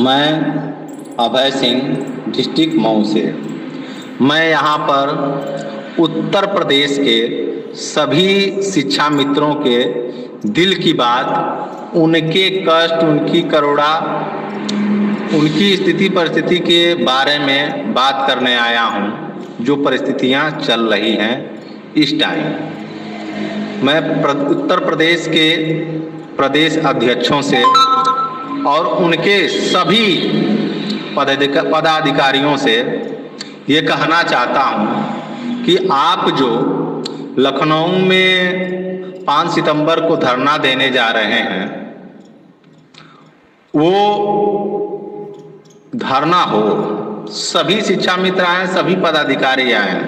मैं अभय सिंह डिस्ट्रिक्ट मऊ से। मैं यहाँ पर उत्तर प्रदेश के सभी शिक्षा मित्रों के दिल की बात, उनके कष्ट, उनकी करुणा, उनकी स्थिति परिस्थिति के बारे में बात करने आया हूँ। जो परिस्थितियाँ चल रही हैं इस टाइम, मैं उत्तर प्रदेश के प्रदेश अध्यक्षों से और उनके सभी पदाधिकारियों से ये कहना चाहता हूँ कि आप जो लखनऊ में 5 सितंबर को धरना देने जा रहे हैं, वो धरना हो, सभी शिक्षा मित्र आए, सभी पदाधिकारी आए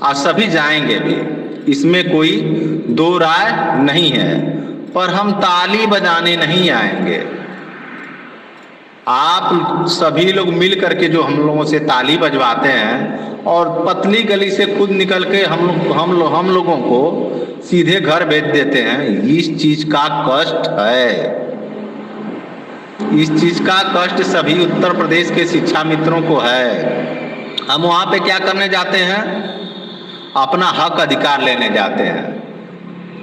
और सभी जाएंगे भी, इसमें कोई दो राय नहीं है। पर हम ताली बजाने नहीं आएंगे। आप सभी लोग मिल करके जो हम लोगों से ताली बजवाते हैं और पतली गली से खुद निकल के हम लोगों को सीधे घर भेज देते हैं, इस चीज का कष्ट है। इस चीज का कष्ट सभी उत्तर प्रदेश के शिक्षा मित्रों को है। हम वहां पे क्या करने जाते हैं? अपना हक अधिकार लेने जाते हैं,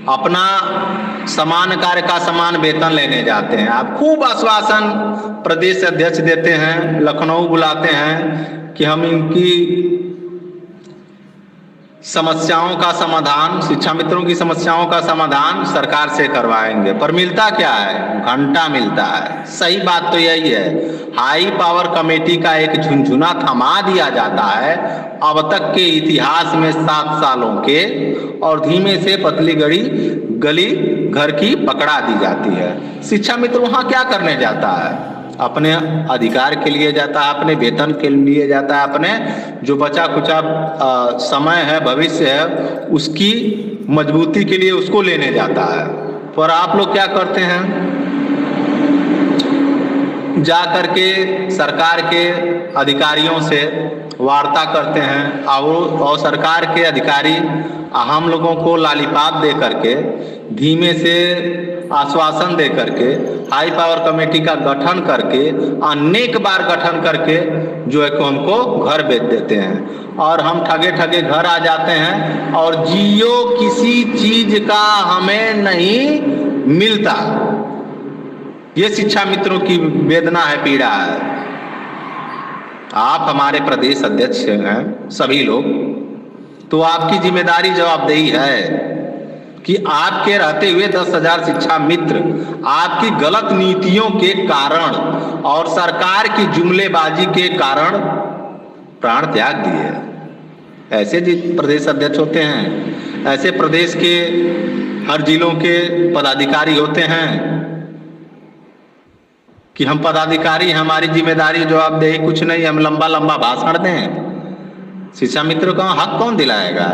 अपना समान कार्य का समान वेतन लेने जाते हैं। आप खूब आश्वासन प्रदेश अध्यक्ष देते हैं, लखनऊ बुलाते हैं कि हम इनकी समस्याओं का समाधान, शिक्षा मित्रों की समस्याओं का समाधान सरकार से करवाएंगे। पर मिलता क्या है? घंटा मिलता है। सही बात तो यही है, हाई पावर कमेटी का एक झुनझुना थमा दिया जाता है अब तक के इतिहास में 7 सालों के, और धीमे से पतली गली घर की पकड़ा दी जाती है। शिक्षा मित्र वहां क्या करने जाता है? अपने अधिकार के लिए जाता है, अपने वेतन के लिए जाता है, अपने जो बचा खुचा समय है, भविष्य है, उसकी मजबूती के लिए उसको लेने जाता है। पर आप लोग क्या करते हैं? जा करके सरकार के अधिकारियों से वार्ता करते हैं और सरकार के अधिकारी हम लोगों को लालीपाप दे करके, धीमे से आश्वासन दे करके, हाई पावर कमेटी का गठन करके, अनेक बार गठन करके जो है कि हमको घर भेज देते हैं और हम ठगे ठगे घर आ जाते हैं और जियो किसी चीज का हमें नहीं मिलता। ये शिक्षा मित्रों की वेदना है, पीड़ा है। आप हमारे प्रदेश अध्यक्ष हैं सभी लोग, तो आपकी जिम्मेदारी जवाबदेही है कि आपके रहते हुए 10,000 शिक्षा मित्र आपकी गलत नीतियों के कारण और सरकार की जुमलेबाजी के कारण प्राण त्याग दिए। ऐसे प्रदेश अध्यक्ष होते हैं, ऐसे प्रदेश के हर जिलों के पदाधिकारी होते हैं कि हम पदाधिकारी, हमारी जिम्मेदारी जवाबदेही कुछ नहीं, हम लंबा लंबा भाषण दें। शिक्षा मित्रों का हक कौन दिलाएगा?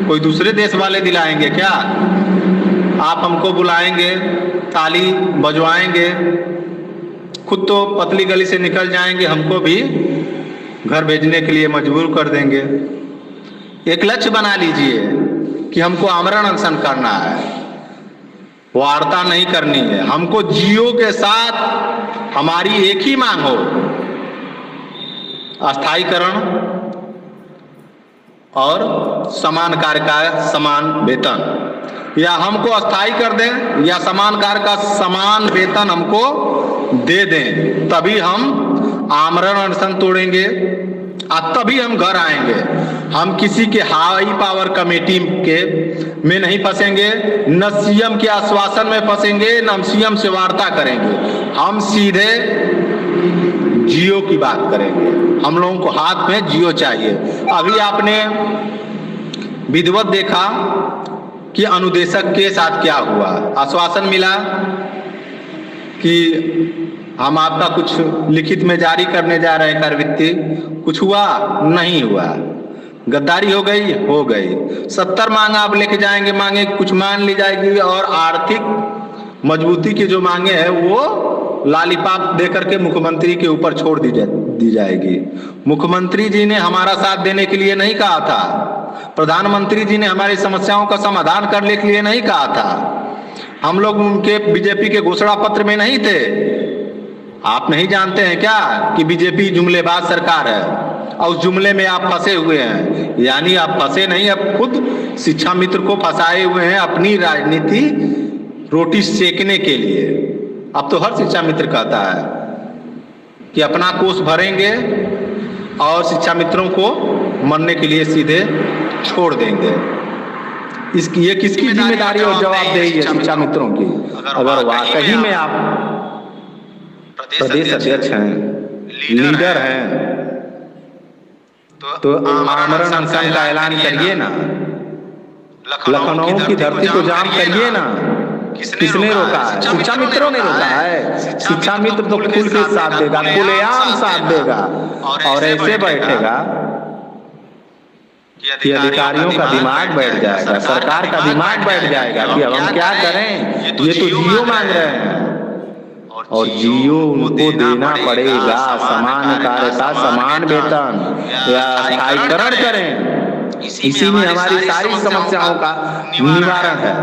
कोई दूसरे देश वाले दिलाएंगे क्या? आप हमको बुलाएंगे, ताली बजवाएंगे, खुद तो पतली गली से निकल जाएंगे, हमको भी घर भेजने के लिए मजबूर कर देंगे। एक लक्ष्य बना लीजिए कि हमको आमरण अनशन करना है, वार्ता नहीं करनी है। हमको जियो के साथ हमारी एक ही मांग हो, अस्थायीकरण और समान कार्य का समान वेतन। या हमको अस्थायी कर दें या समान कार्य का समान वेतन हमको दे दें, तभी हम आमरण अनशन तोड़ेंगे और तभी हम घर आएंगे। हम किसी के हाई पावर कमेटी के में नहीं फंसेंगे, न सीएम के आश्वासन में फंसेंगे, न हम सीएम से वार्ता करेंगे। हम सीधे जियो की बात करेंगे। हम लोगों को हाथ में जियो चाहिए। अभी आपने विधिवत देखा कि अनुदेशक के साथ क्या हुआ। आश्वासन मिला कि हम आपका कुछ लिखित में जारी करने जा रहे हैं करवृत्ति, कुछ हुआ नहीं हुआ। गद्दारी हो गई। 70 मांग आप लेके जाएंगे, मांगे कुछ मान ली जाएगी और आर्थिक मजबूती की जो मांगे हैं वो लालीपाप दे करके मुख्यमंत्री के ऊपर छोड़ दी जाएगी। मुख्यमंत्री जी ने हमारा साथ देने के लिए नहीं कहा था, प्रधानमंत्री जी ने हमारी समस्याओं का समाधान करने के लिए नहीं कहा था। हम लोग उनके बीजेपी के घोषणा पत्र में नहीं थे। आप नहीं जानते हैं क्या कि बीजेपी जुमलेबाज सरकार है और उस जुमले में आप फंसे हुए हैं। यानी आप फंसे नहीं, अब खुद शिक्षा मित्र को फंसाए हुए हैं अपनी राजनीति रोटी सेकने के लिए। अब तो हर शिक्षा मित्र कहता है कि अपना कोष भरेंगे और शिक्षा मित्रों को मरने के लिए सीधे छोड़ देंगे। इसकी ये किसकी जिम्मेदारी और जवाबदेही है शिक्षा मित्रों की? अगर वाकई में आप प्रदेश अध्यक्ष हैं, लीडर हैं, तो आमरण अनशन का ऐलान करिए ना। लखनऊ की धरती को जाम करिए ना। किसने रोका है? शिक्षा मित्रों ने रोका है। शिक्षा मित्र तो खुल के साथ देगा, खुलेआम साथ देगा और ऐसे बैठेगा कि अधिकारियों का दिमाग बैठ जाएगा, सरकार का दिमाग बैठ जाएगा कि अब हम क्या करें। ये तो जियो मांग रहे हैं और जियो उनको देना पड़ेगा। समान कार्यता समान वेतन या स्थायीकरण करें। इसी में हमारी सारी समस्याओं का निवारण है।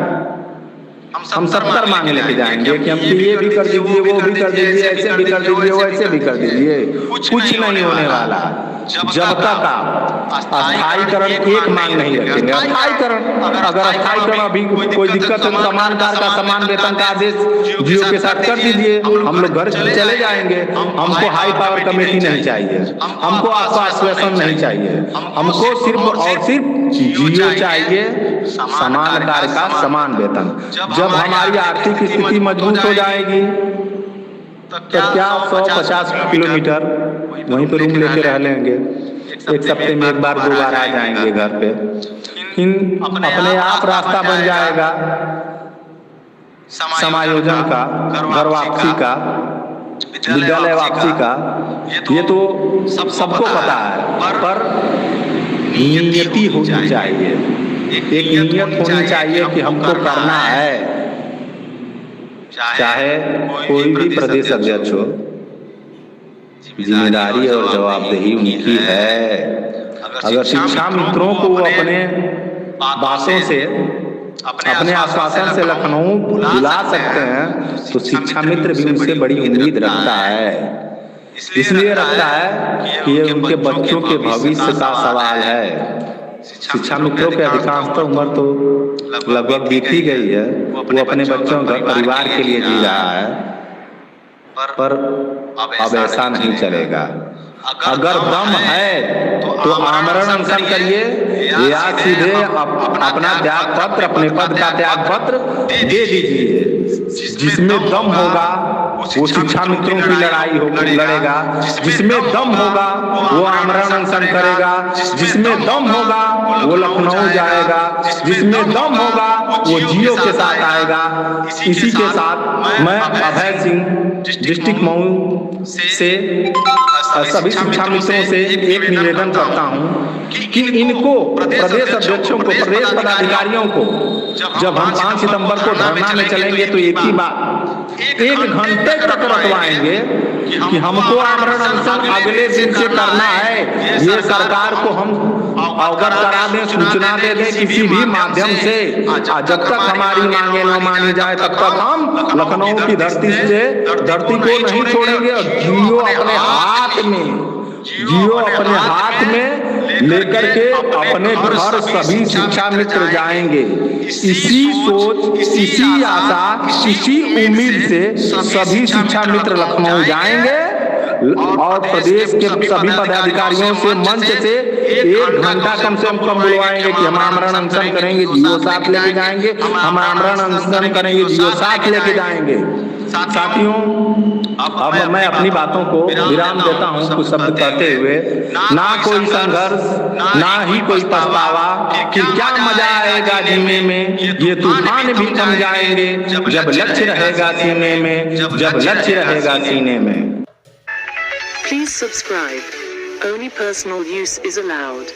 हम 70 मांग लेके जाएंगे कि हम ये भी कर दीजिए, वो भी कर दीजिए, ऐसे भी कर दीजिए, वैसे भी कर दीजिए, कुछ नहीं होने वाला जब तक आप स्थायीकरण एक मांग नहीं रखेंगे। स्थायीकरण, अगर स्थायीकरण अभी कोई दिक्कत है, समान कार्य का समान वेतन का आदेश जियो के साथ कर दीजिए, हम लोग घर चले जाएंगे। हमको हाई पावर कमेटी नहीं चाहिए, हमको आश्वासन नहीं चाहिए, हमको सिर्फ और सिर्फ जियो चाहिए, समान कार्य का समान वेतन। जब हमारी आर्थिक स्थिति मजबूत हो जाएगी तो क्या 150 किलोमीटर वहीं पे रूम लेके रह लेंगे, एक हफ्ते में एक बार 2 बार आ जाएंगे घर पे। अपने आप रास्ता बन जाएगा समायोजन का, घर वापसी का, विद्यालय वापसी का। ये तो सबको पता है, पर नियति होनी चाहिए। एक नियत होनी चाहिए कि हमको करना है। चाहे कोई भी प्रदेश अध्यक्ष हो, जिम्मेदारी और जवाबदेही उनकी है। अगर शिक्षा मित्रों को अपने बातों से, अपने आश्वासन से लखनऊ बुला सकते हैं तो शिक्षा मित्र भी उनसे बड़ी उम्मीद रखता है। इसलिए रखता है कि ये उनके बच्चों के भविष्य का सवाल है। शिक्षा मित्रों के अधिकांश तो उम्र तो लगभग बीत ही गई है, वो अपने बच्चों घर परिवार के लिए जी रहा है, पर अब ऐसा नहीं चलेगा। अगर दम है तो आमरण अनशन करिए या सीधे अपना त्याग पत्र, अपने पद का त्याग पत्र दे दीजिए। जिसमें दम होगा वो शिक्षा मित्रों की लड़ाई लड़ेगा, जिसमें दम होगा वो आमरण अनशन करेगा, जिसमें दम होगा वो लखनऊ जाएगा, जिसमें दम होगा वो जियो के साथ आएगा। इसी के साथ मैं अभय सिंह डिस्ट्रिक्ट मऊ से सभी शिक्षा मित्रों से एक निवेदन करता हूं कि इनको प्रदेश अध्यक्षों को, प्रदेश पदाधिकारियों को जब हम 5 सितंबर को धरना में चलेंगे तो एक ही बात 1 घंटे तक रखवाएंगे कि हमको आमरण अनशन अगले दिन से करना है। ये सरकार को हम अवगत करा दें, सूचना दे दें किसी भी माध्यम से। जब तक हमारी मांगे न मानी जाए तब तक हम लखनऊ की धरती को नहीं छोड़ेंगे। और जियो अपने हाथ में लेकर के अपने घर सभी शिक्षा मित्र जाएंगे। इसी सोच, इसी आशा, इसी उम्मीद से सभी शिक्षा मित्र लखनऊ जाएंगे और प्रदेश के सभी पदाधिकारियों से मंच से 1 घंटा कम से कम बुलवाएंगे कि हम आमरण अनशन करेंगे, जियो साथ लेके जाएंगे, हम आमरण अनशन करेंगे, जियो साथ लेके जाएंगे। साथियों, अब मैं अपनी बातों को विराम देता हूं कुछ शब्द कहते हुए। ना कोई संघर्ष, ना ही कोई पछतावा, कि क्या मजा आएगा जीने में, ये तूफान भी थम जाएंगे जब लक्ष्य रहेगा सीने में, जब लक्ष्य रहेगा सीने में। Please subscribe. Only personal use is allowed.